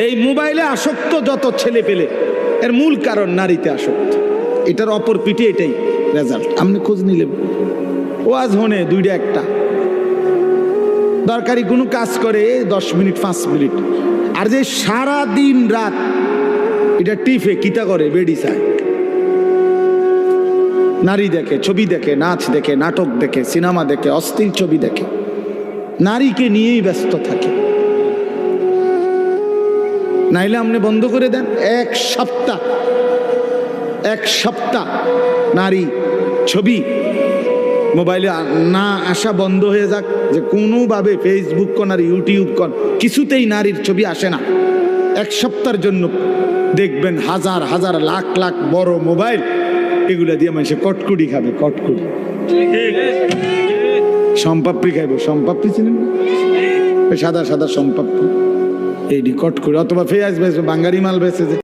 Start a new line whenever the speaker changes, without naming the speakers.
এই মোবাইলে আসক্ত যত ছেলে পেলে এর মূল কারণ নারীতে আসক্ত। এটার অপর পিঠে এটাই রেজাল্ট। আপনি খোঁজ নিলেন ওয়াজ হনে দুইটা একটা দরকারি কোনো কাজ করে 10 মিনিট 5 মিনিট, আর যে সারা দিন রাত এটা টিফে কিতা করে বেডি চায়, নারী দেখে, ছবি দেখে, নাচ দেখে, নাটক দেখে, সিনেমা দেখে, অস্থির ছবি দেখে, নারীকে নিয়েই ব্যস্ত থাকে। নাইলে আপনি বন্ধ করে দেন এক সপ্তাহ নারী ছবি মোবাইলে না আসা বন্ধ হয়ে যাক, যে কোনোভাবে ফেসবুক কোন আর ইউটিউব কোন কিছুতেই নারীর ছবি আসে না। এক সপ্তাহের জন্য দেখবেন হাজার হাজার লাখ লাখ বড় মোবাইল এগুলা দিয়ে মানুষে কটকুড়ি খাবে, কটকুড়ি সম্পাপ্রি খাইব, সম্পাপ্রি চিনেন সাদা সাদা সম্পাপ্রি, এইটি কটকুড়ি, অথবা পেঁয়াজ বেচবে, বাঙ্গারি মাল বেচে যে